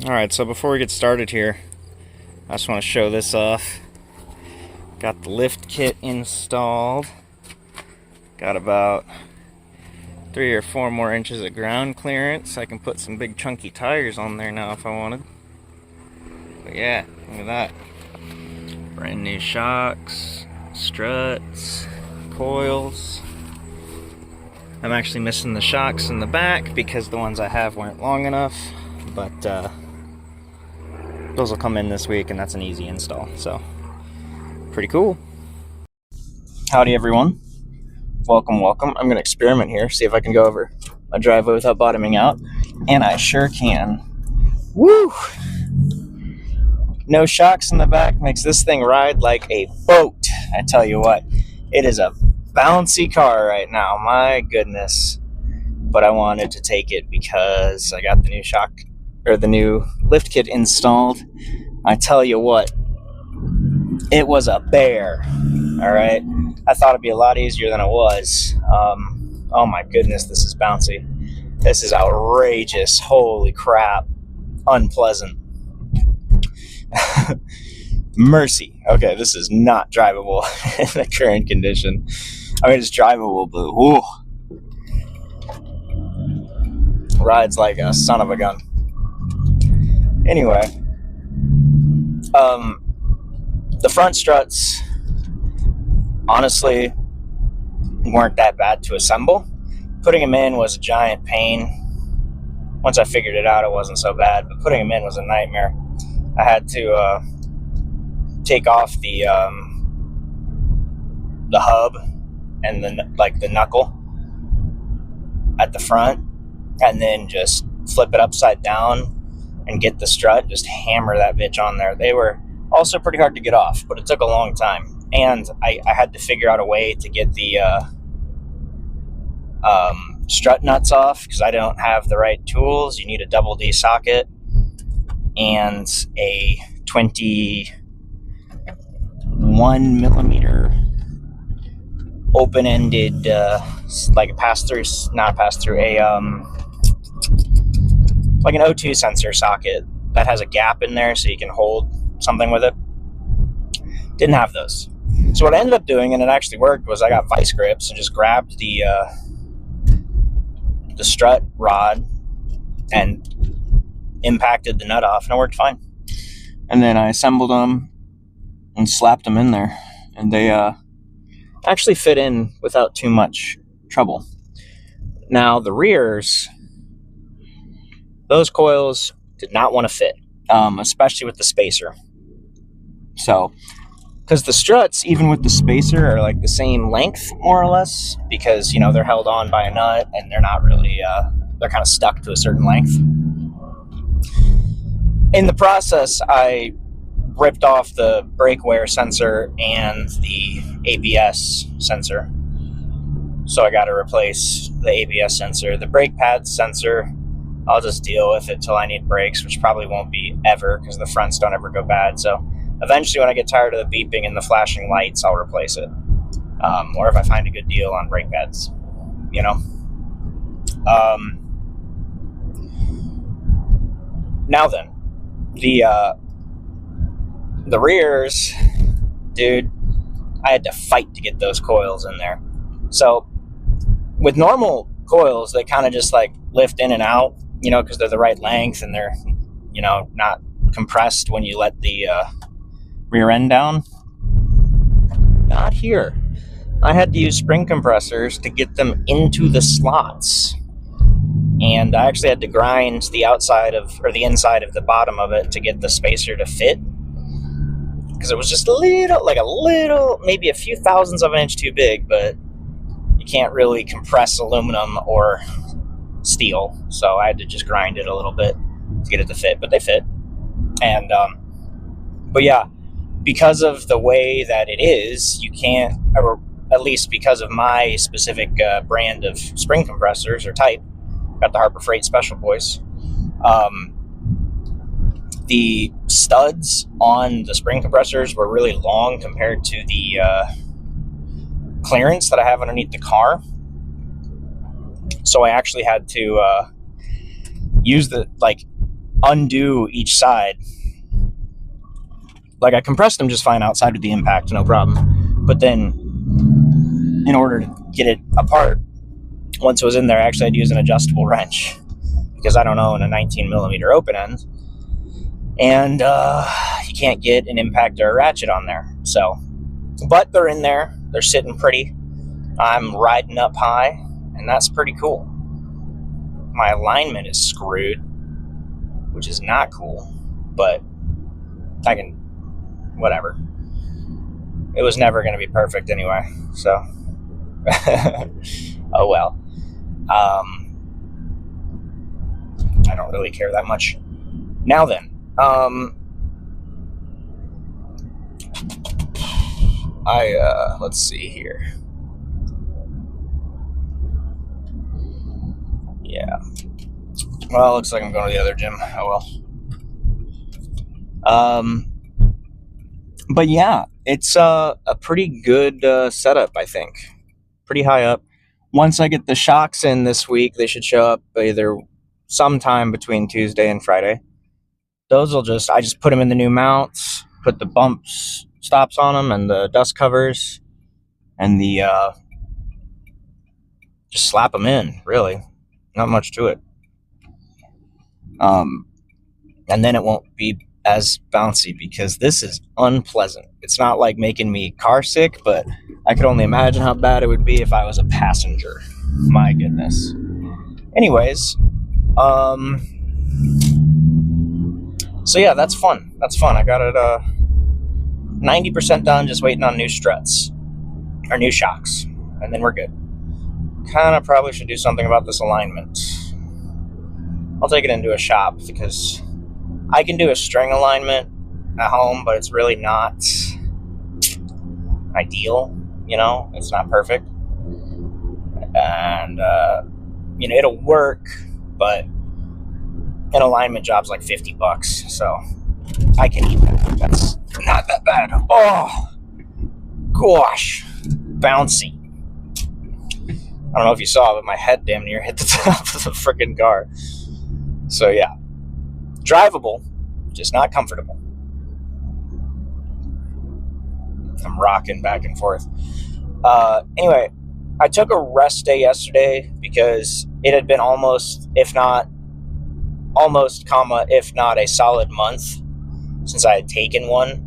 Alright, so before we get started here, I just want to show this off. Got the lift kit installed. Got about 3 or 4 more inches of ground clearance. I can put some big chunky tires on there now if I wanted. But yeah, look at that. Brand new shocks, struts, coils. I'm actually missing the shocks in the back because the ones I have weren't long enough, but those will come in this week, and that's an easy install, so pretty cool. Howdy everyone, welcome. I'm gonna experiment here, see if I can go over a driveway without bottoming out, and I sure can. Woo! No shocks in the back makes this thing ride like a boat. I tell you what, it is a bouncy car right now, my goodness. But I wanted to take it because I got the new shock, or the new lift kit installed. I tell you what, it was a bear. All right, I thought it'd be a lot easier than it was. Oh my goodness, this is bouncy. This is outrageous. Holy crap, unpleasant. Mercy. Okay, this is not drivable in the current condition. I mean, it's drivable, but ooh, rides like a son of a gun. Anyway, the front struts honestly weren't that bad to assemble. Putting them in was a giant pain. Once I figured it out, it wasn't so bad, but putting them in was a nightmare. I had to take off the hub and then the knuckle at the front, and then just flip it upside down and get the strut, just hammer that bitch on there. They were also pretty hard to get off, but it took a long time. And I had to figure out a way to get the strut nuts off because I don't have the right tools. You need a double D socket and a 21 millimeter open-ended like a pass-through, not pass-through, like an O2 sensor socket that has a gap in there so you can hold something with it. Didn't have those. So what I ended up doing, and it actually worked, was I got vice grips and just grabbed the strut rod and impacted the nut off, and it worked fine. And then I assembled them and slapped them in there, and they actually fit in without too much trouble. Now the rears, those coils did not want to fit, especially with the spacer. So, because the struts, even with the spacer, are like the same length, more or less, because, you know, they're held on by a nut, and they're not really, they're kind of stuck to a certain length. In the process, I ripped off the brake wear sensor and the ABS sensor. So I got to replace the ABS sensor. The brake pad sensor, I'll just deal with it till I need brakes, which probably won't be ever because the fronts don't ever go bad. So eventually when I get tired of the beeping and the flashing lights, I'll replace it. Or if I find a good deal on brake pads, you know. Now then, the rears, dude, I had to fight to get those coils in there. So with normal coils, they kind of just like lift in and out, you know, because they're the right length and they're, you know, not compressed when you let the rear end down. Not here. I had to use spring compressors to get them into the slots. And I actually had to grind the outside of, or the inside of the bottom of it to get the spacer to fit. Because it was just a little, maybe a few thousandths of an inch too big, but you can't really compress aluminum or steel. So I had to just grind it a little bit to get it to fit, but they fit. And, but yeah, because of the way that it is, you can't, or at least because of my specific brand of spring compressors or type, got the Harbor Freight Special Boys. The studs on the spring compressors were really long compared to the clearance that I have underneath the car. So I actually had to use the, undo each side. Like, I compressed them just fine outside with the impact, no problem. But then, in order to get it apart, once it was in there, I actually had to use an adjustable wrench because I don't own a 19 millimeter open end. And you can't get an impact or a ratchet on there. So, but they're in there. They're sitting pretty. I'm riding up high, and that's pretty cool. My alignment is screwed, which is not cool, but I can, whatever. It was never going to be perfect anyway, so oh well. I don't really care that much. Now then, let's see here. Yeah. Well, looks like I'm going to the other gym. Oh well. But yeah, it's a pretty good setup, I think. Pretty high up. Once I get the shocks in this week, they should show up either sometime between Tuesday and Friday. Those will I just put them in the new mounts, put the bumps, stops on them, and the dust covers, and just slap them in, really. Not much to it. And then it won't be as bouncy because this is unpleasant. It's not like making me car sick, but I could only imagine how bad it would be if I was a passenger. My goodness. Anyways, so yeah, that's fun. I got it 90% done, just waiting on new struts or new shocks, and then we're good. Kind of probably should do something about this alignment. I'll take it into a shop because I can do a string alignment at home, but it's really not ideal. It's not perfect, and it'll work, but an alignment job's like $50, so I can eat that. That's not that bad. Oh gosh, bouncy. I don't know if you saw, but my head damn near hit the top of the freaking car. So yeah, drivable, just not comfortable. I'm rocking back and forth. Anyway, I took a rest day yesterday because it had been almost, if not a solid month since I had taken one.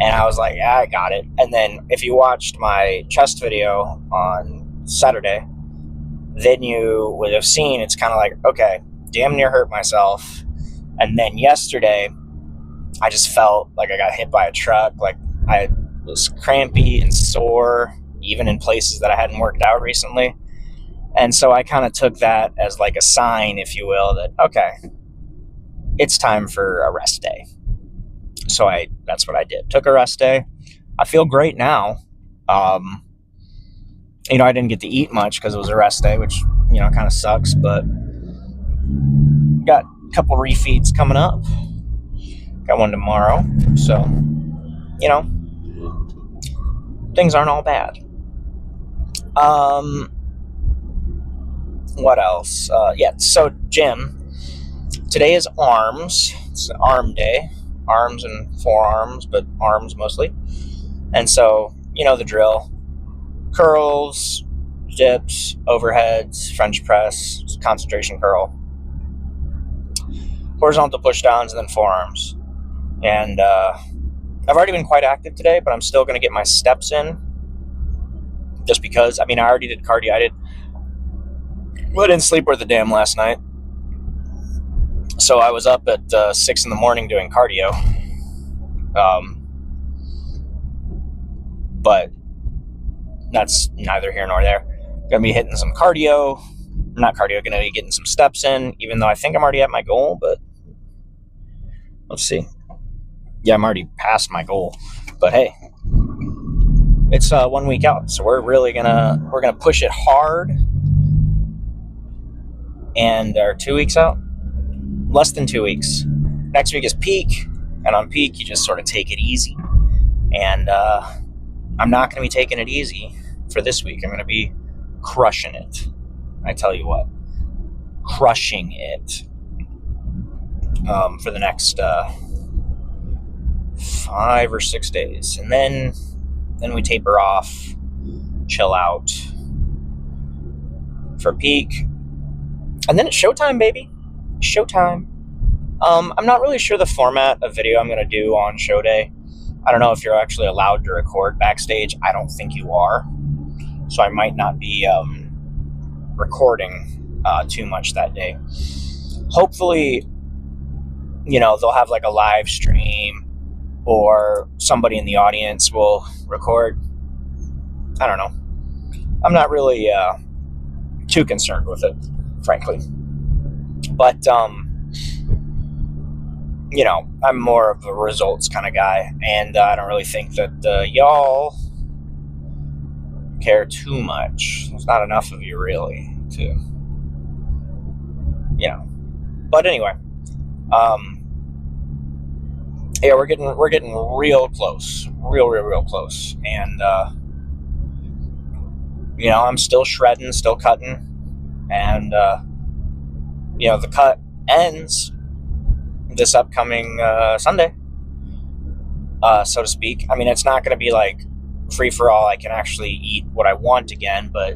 And I was like, yeah, I got it. And then if you watched my chest video on Saturday, then you would have seen it's kind of like, okay, damn near hurt myself. And then yesterday, I just felt like I got hit by a truck. Like I was crampy and sore, even in places that I hadn't worked out recently. And so I kind of took that as like a sign, if you will, that, okay, it's time for a rest day. So that's what I did. Took a rest day. I feel great now. I didn't get to eat much because it was a rest day, which, kind of sucks, but got a couple refeeds coming up. Got one tomorrow. So, things aren't all bad. What else? So gym. Today is arms. It's an arm day. Arms and forearms, but arms mostly. And so, the drill. Curls, dips, overheads, French press, concentration curl. Horizontal push downs, and then forearms. And I've already been quite active today, but I'm still going to get my steps in. Just because, I already did cardio. I didn't sleep worth a damn last night. So I was up at 6 a.m. doing cardio. But that's neither here nor there. Gonna be hitting some cardio. Gonna be getting some steps in, even though I think I'm already at my goal, but let's see. Yeah, I'm already past my goal. But hey, it's 1 week out, so we're gonna push it hard. And are 2 weeks out? Less than 2 weeks. Next week is peak, and on peak you just sort of take it easy. And I'm not going to be taking it easy for this week. I'm going to be crushing it. I tell you what, crushing it. for the next 5 or 6 days, and then we taper off, chill out for peak, and then it's showtime, baby. Showtime. I'm not really sure the format of video I'm going to do on show day. I don't know if you're actually allowed to record backstage. I don't think you are, so I might not be recording too much that day. Hopefully, they'll have like a live stream, or somebody in the audience will record. I don't know. I'm not really too concerned with it, frankly. But, I'm more of a results kind of guy, and I don't really think that y'all care too much. There's not enough of you, really, to, But anyway, yeah, we're getting real close, real close, and I'm still shredding, still cutting, and the cut ends this upcoming Sunday, so to speak. I mean, it's not going to be like free for all. I can actually eat what I want again, but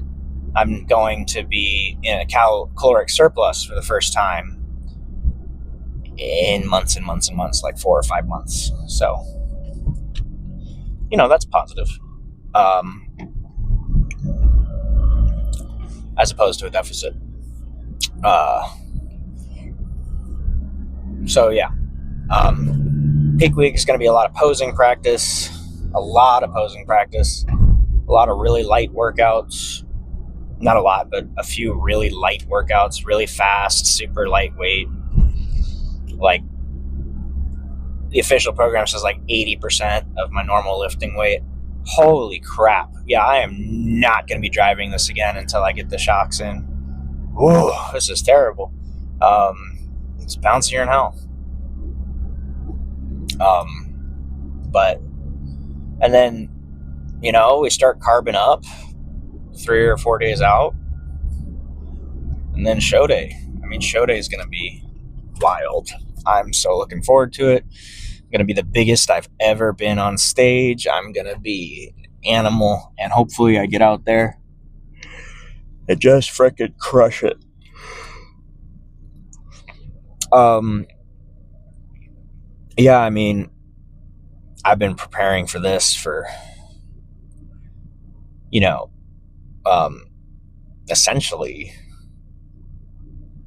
I'm going to be in a caloric surplus for the first time in months and months and months, like 4 or 5 months. So, that's positive. As opposed to a deficit. So yeah, peak week is going to be a lot of posing practice, a lot of really light workouts. Not a lot, but a few really light workouts, really fast, super lightweight. Like, the official program says like 80% of my normal lifting weight. Holy crap. Yeah, I am not going to be driving this again until I get the shocks in. Whoa, this is terrible. It's bouncier than hell. And then, we start carbing up 3 or 4 days out. And then show day. I mean, show day is going to be wild. I'm so looking forward to it. I'm going to be the biggest I've ever been on stage. I'm going to be an animal, and hopefully I get out there and just frickin' crush it. Yeah, I mean, I've been preparing for this for, essentially,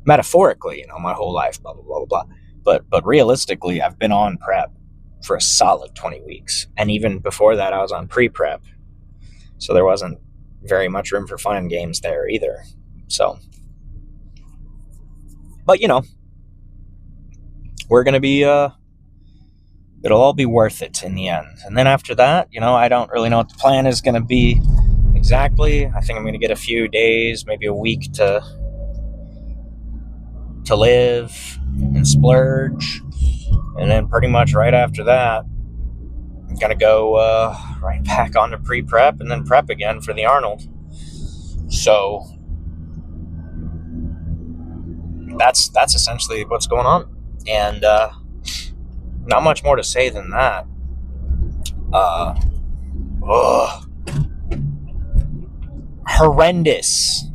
metaphorically, my whole life, blah, blah, blah, blah, blah. But realistically, I've been on prep for a solid 20 weeks. And even before that, I was on pre-prep. So there wasn't very much room for fun and games there either. So, but, we're going to be, it'll all be worth it in the end. And then after that, I don't really know what the plan is going to be exactly. I think I'm going to get a few days, maybe a week to live and splurge. And then pretty much right after that, I'm going to go right back on to pre-prep and then prep again for the Arnold. So that's essentially what's going on. And not much more to say than that. Horrendous.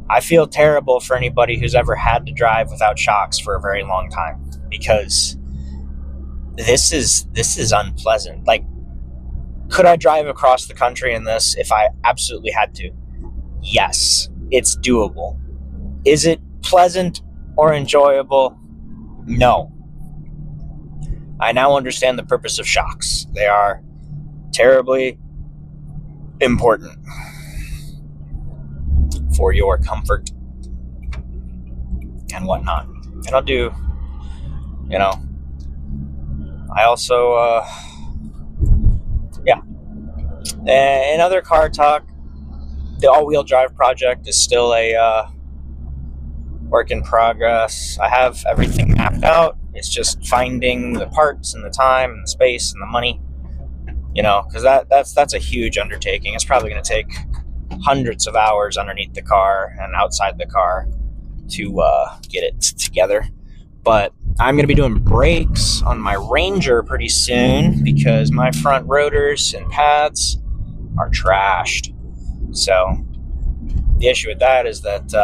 I feel terrible for anybody who's ever had to drive without shocks for a very long time, because this is unpleasant. Like, could I drive across the country in this if I absolutely had to? Yes, it's doable. Is it pleasant or enjoyable? No. I now understand the purpose of shocks. They are terribly important for your comfort and whatnot. And I'll do, I also, in other car talk, the all-wheel drive project is still a work in progress. I have everything mapped out. It's just finding the parts and the time and the space and the money, because that's a huge undertaking. It's probably going to take hundreds of hours underneath the car and outside the car to get it together. But I'm going to be doing brakes on my Ranger pretty soon because my front rotors and pads are trashed. So the issue with that is that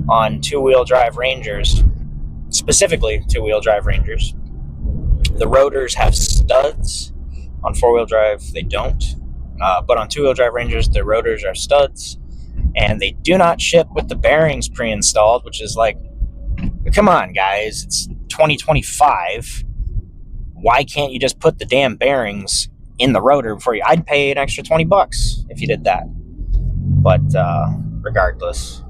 on two-wheel drive Rangers, specifically two-wheel drive Rangers, the rotors have studs. On four-wheel drive, they don't. But on two-wheel drive Rangers, the rotors are studs. And they do not ship with the bearings pre-installed, which is like, come on, guys. It's 2025. Why can't you just put the damn bearings in the rotor before you? I'd pay an extra $20 if you did that. But regardless.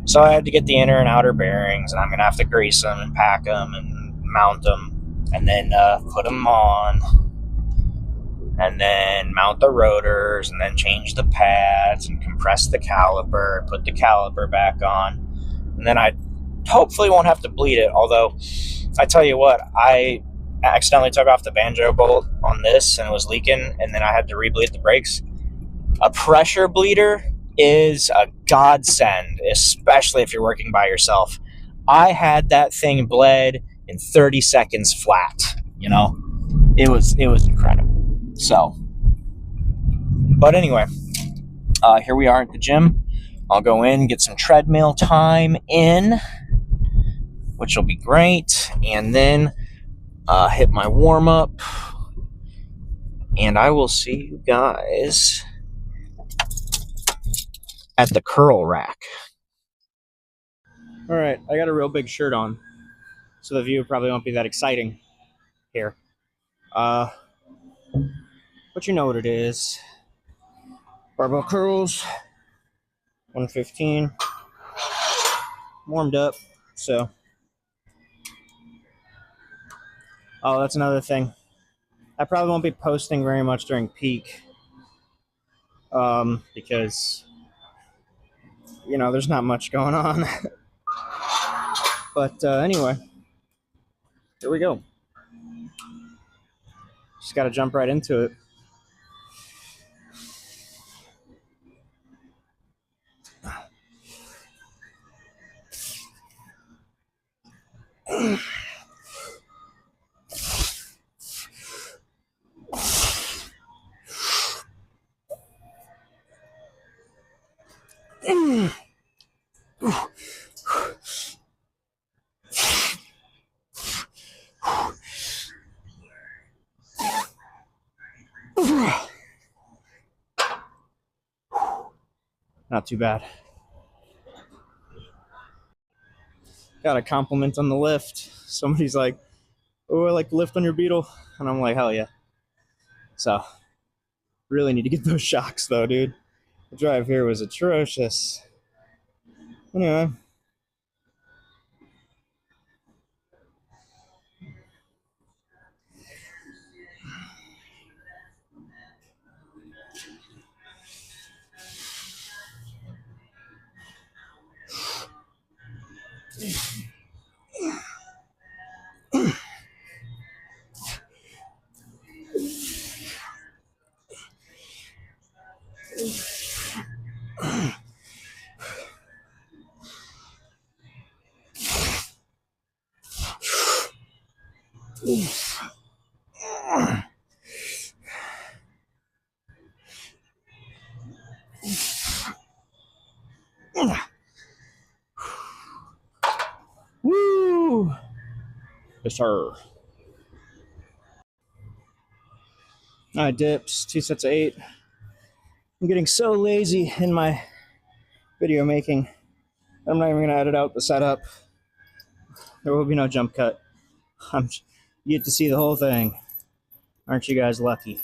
So I had to get the inner and outer bearings, and I'm going to have to grease them and pack them and mount them, and then put them on, and then mount the rotors, and then change the pads and compress the caliper, put the caliper back on, and then I hopefully won't have to bleed it, although I tell you what, I accidentally took off the banjo bolt on this and it was leaking, and then I had to re-bleed the brakes. A pressure bleeder is a godsend, especially if you're working by yourself. I had that thing bled in 30 seconds flat, you know? It was incredible. So, but anyway, here we are at the gym. I'll go in, get some treadmill time in, which will be great, and then hit my warm-up, and I will see you guys at the curl rack. All right, I got a real big shirt on, so the view probably won't be that exciting here. But you know what it is. Barbell curls, 115, warmed up, so. Oh, that's another thing. I probably won't be posting very much during peak, because, you know, there's not much going on. But anyway, here we go. Just got to jump right into it. Not too bad. Got a compliment on the lift. Somebody's like, "Oh, I like to lift on your Beetle," and I'm like, "Hell yeah!" So, really need to get those shocks though, dude. The drive here was atrocious. Anyway. Woo! Yes, sir. Alright, dips, 2 sets of 8. I'm getting so lazy in my video making. I'm not even going to edit out the setup. There will be no jump cut. You get to see the whole thing. Aren't you guys lucky?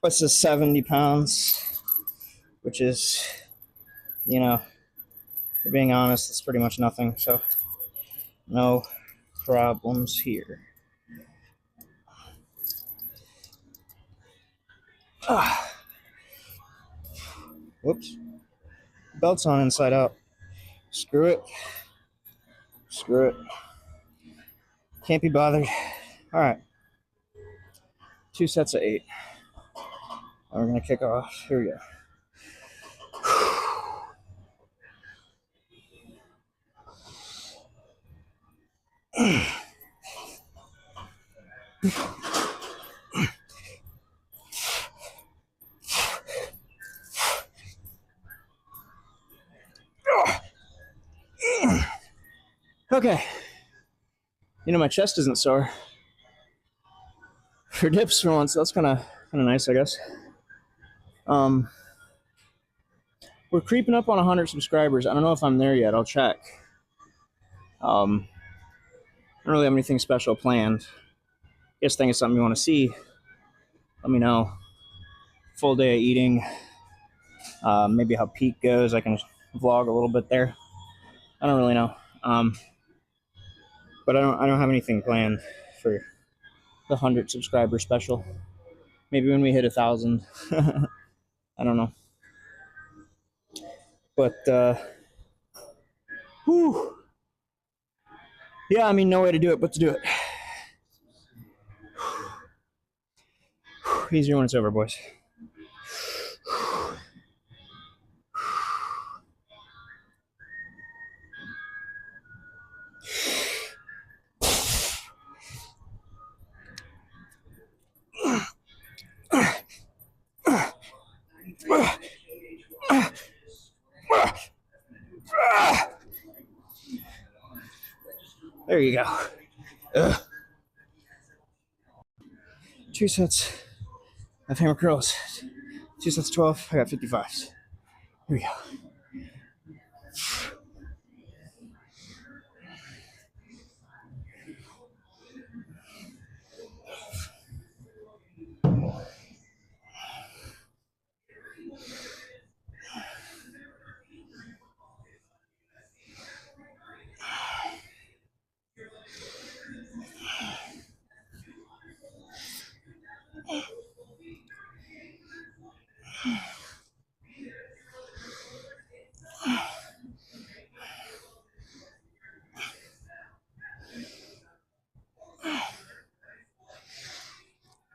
This is 70 pounds, which is, you know, for being honest, it's pretty much nothing, so no problems here. Whoops. Belt's on inside out. Screw it. Screw it. Can't be bothered. All right. 2 sets of 8. And we're going to kick off. Here we go. Okay. You know, my chest isn't sore for dips for once. That's kind of nice, I guess. We're creeping up on 100 subscribers. I don't know if I'm there yet. I'll check. I don't really have anything special planned. Guess think it's something you want to see. Let me know. Full day of eating. Maybe how peak goes. I can vlog a little bit there. I don't really know. But I don't have anything planned for the 100 subscriber special. Maybe when we hit 1,000. I don't know. But whew. Yeah, I mean, no way to do it but to do it. Easier when it's over, boys. There you go. 2 sets of hammer curls. 2 sets of 12. I got 55s. Here we go.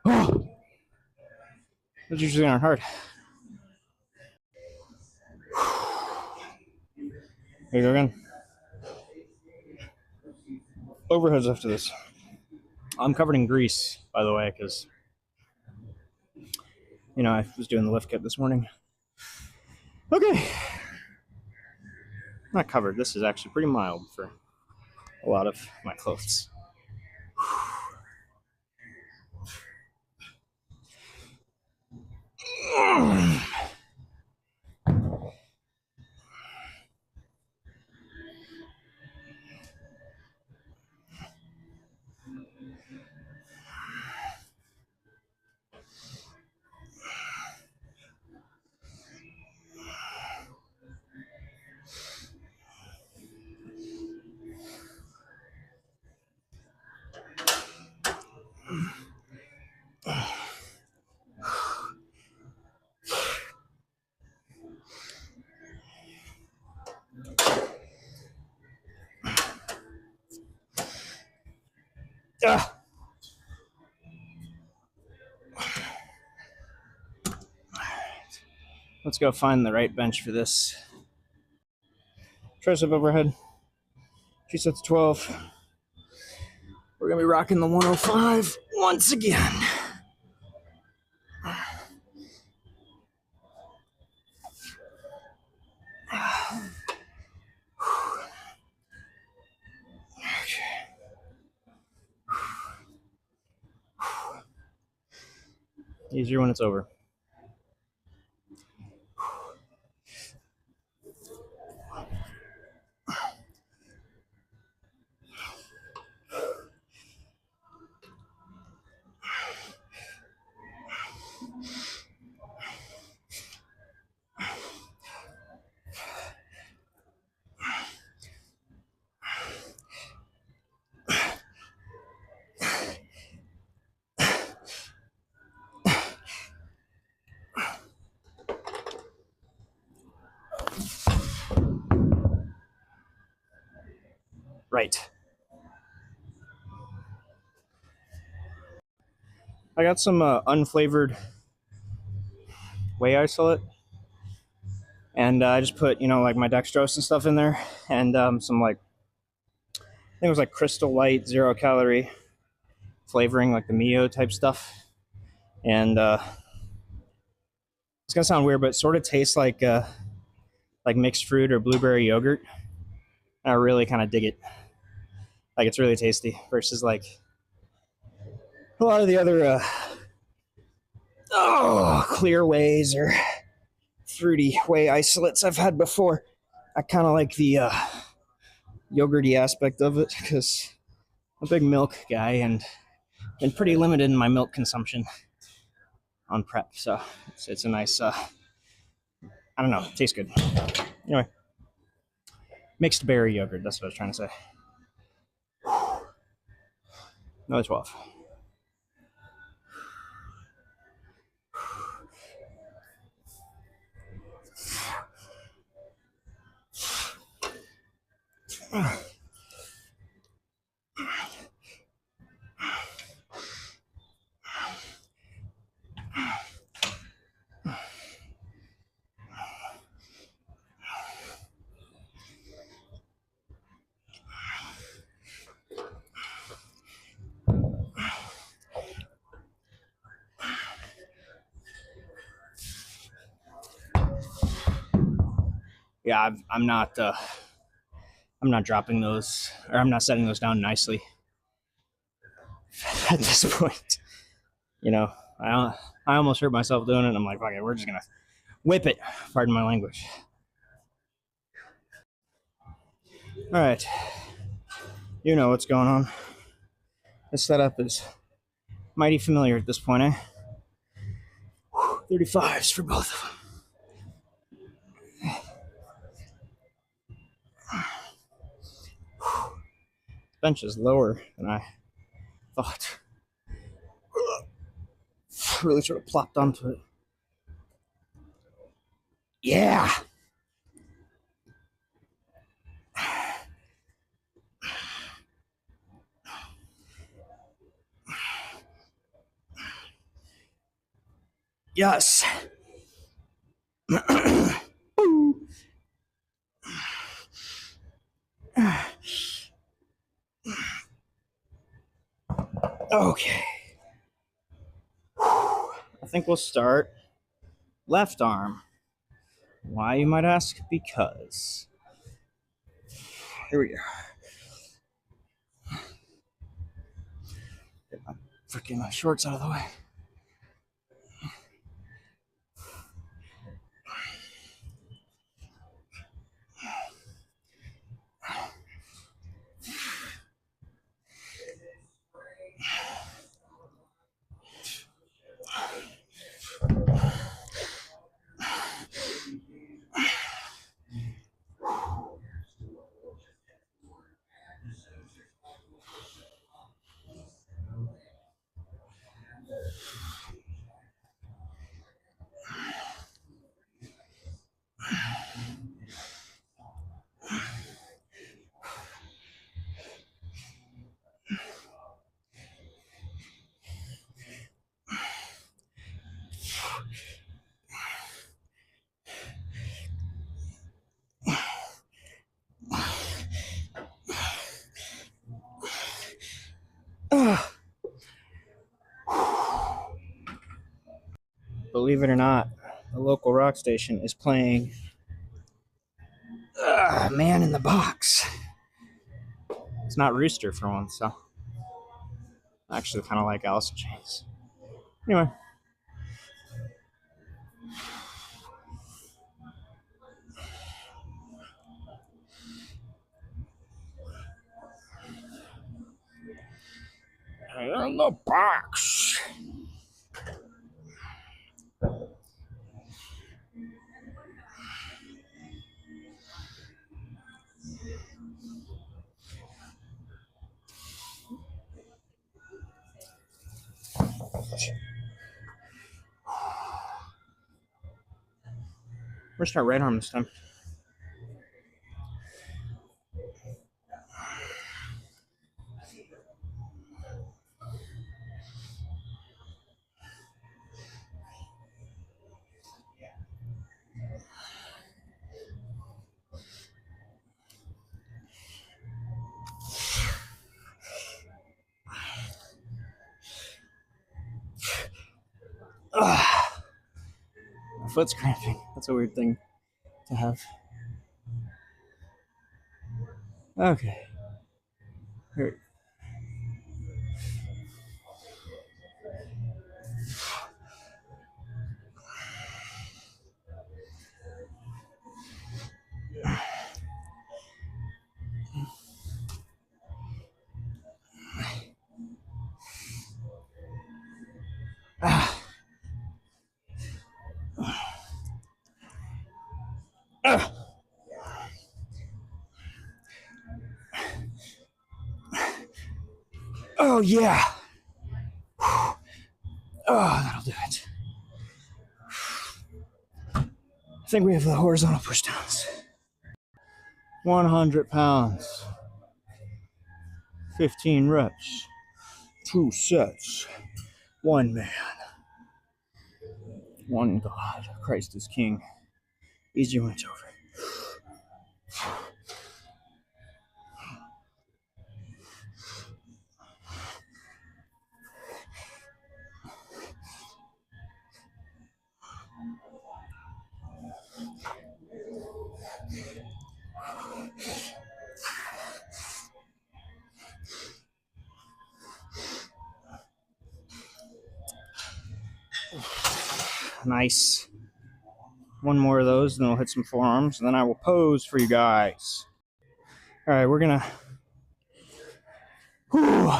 Oh, those usually aren't hard. Here you go again. Overheads after this. I'm covered in grease, by the way, because, you know, I was doing the lift kit this morning. Okay. Not covered. This is actually pretty mild for a lot of my clothes. Let's go find the right bench for this. Tricep overhead. 2 sets of 12. We're going to be rocking the 105 once again. Easier when it's over. Right. I got some unflavored whey isolate, and I just put like my dextrose and stuff in there, and some like I think it was like Crystal Light 0 calorie flavoring, like the Mio type stuff, and it's gonna sound weird, but it sort of tastes like mixed fruit or blueberry yogurt. I really kind of dig it. Like it's really tasty versus like a lot of the other clear wheys or fruity whey isolates I've had before. I kind of like the yogurty aspect of it because I'm a big milk guy and been pretty limited in my milk consumption on prep. So it's a nice, I don't know, it tastes good. Anyway, mixed berry yogurt. That's what I was trying to say. Another 12. Yeah, I'm not dropping those, or I'm not setting those down nicely at this point. I almost hurt myself doing it. And I'm like, okay, we're just gonna whip it. Pardon my language. All right, you know what's going on. This setup is mighty familiar at this point, eh? 35s for both of them. Bench is lower than I thought. Really sort of plopped onto it. Yeah. Yes. Okay. I think we'll start left arm. Why, you might ask? Because. Here we go. Get my freaking shorts out of the way. Believe it or not, the local rock station is playing Man in the Box. It's not Rooster for once, so I actually kind of like Alice in Chains. Anyway. In the box. We're start right arm this time. foot's cramping. That's a weird thing to have. Okay. Here. Oh, yeah. Oh, that'll do it. I think we have the horizontal pushdowns. 100 pounds. 15 reps. 2 sets. 1 man. 1 God. Christ is king. Easy when it's over. Nice. 1 more of those, and then we'll hit some forearms, and then I will pose for you guys. All right, we're gonna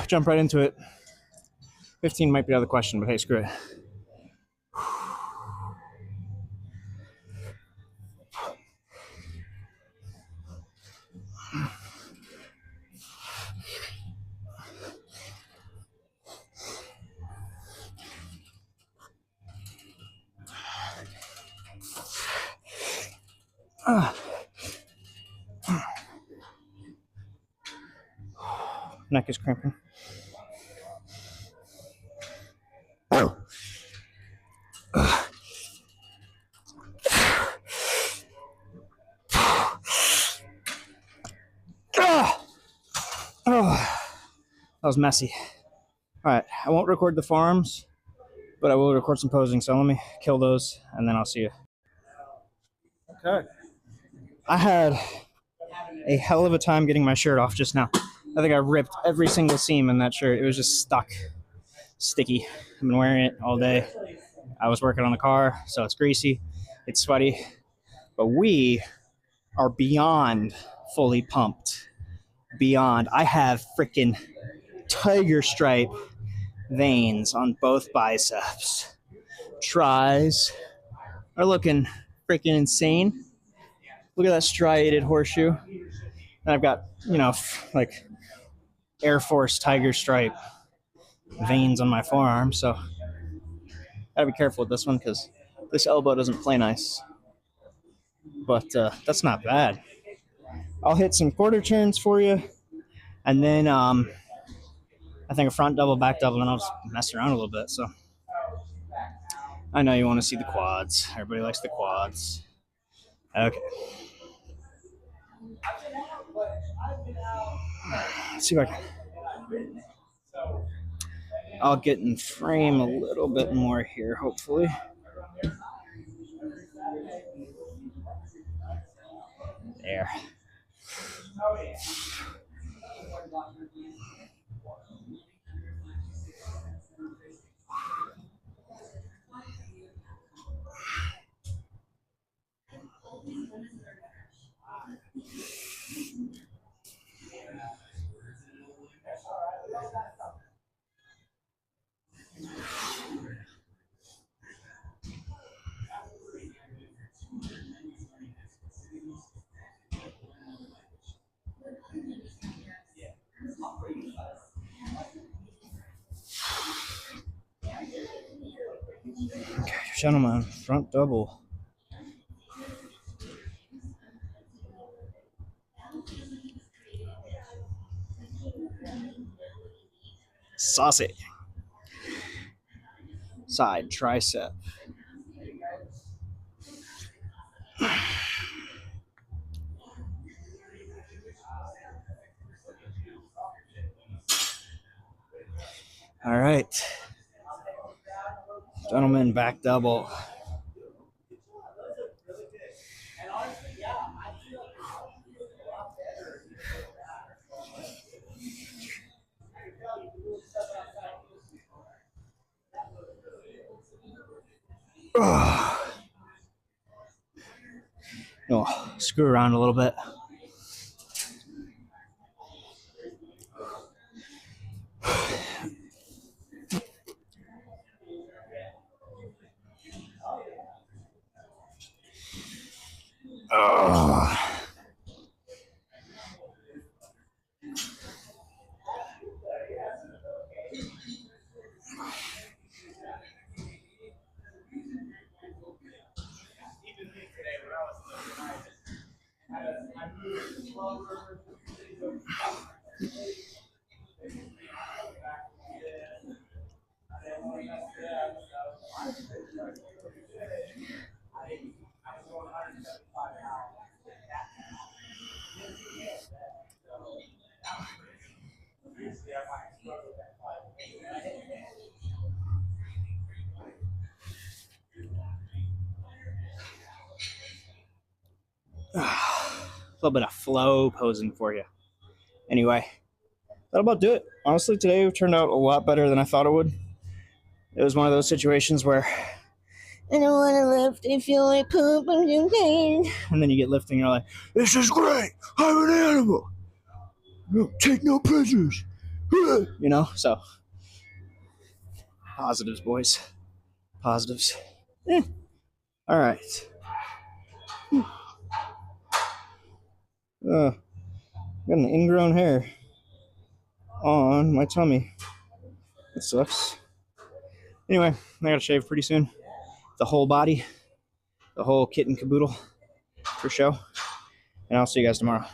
jump right into it. 15 might be out of the question, but hey, screw it. Neck is cramping. That was messy. All right, I won't record the forearms, but I will record some posing. So let me kill those, and then I'll see you. Okay. I had a hell of a time getting my shirt off just now. I think I ripped every single seam in that shirt. It was just stuck, sticky. I've been wearing it all day. I was working on the car, so it's greasy, it's sweaty, but we are beyond fully pumped. Beyond. I have freaking tiger stripe veins on both biceps. Tries are looking freaking insane. Look at that striated horseshoe. And I've got, like Air Force tiger stripe veins on my forearm, so gotta be careful with this one because this elbow doesn't play nice. But that's not bad. I'll hit some quarter turns for you, and then I think a front double, back double, and I'll just mess around a little bit. So I know you want to see the quads. Everybody likes the quads. Okay. Let's see if I can. I'll get in frame a little bit more here, hopefully. There. Okay, gentlemen, front double. Saucy. Side tricep. All right. Gentlemen, back double. Oh, screw around a little bit. A little bit of flow posing for you. Anyway, that'll about do it. Honestly, today turned out a lot better than I thought it would. It was one of those situations where I don't want to lift. I feel like poop. I'm in pain. And then you get lifting, and you're like, "This is great. I'm an animal. Take no prisoners." You know, so positives, boys. Positives. All right. Got an ingrown hair on my tummy. It sucks. Anyway, I gotta shave pretty soon. The whole body, the whole kit and caboodle for show. And I'll see you guys tomorrow.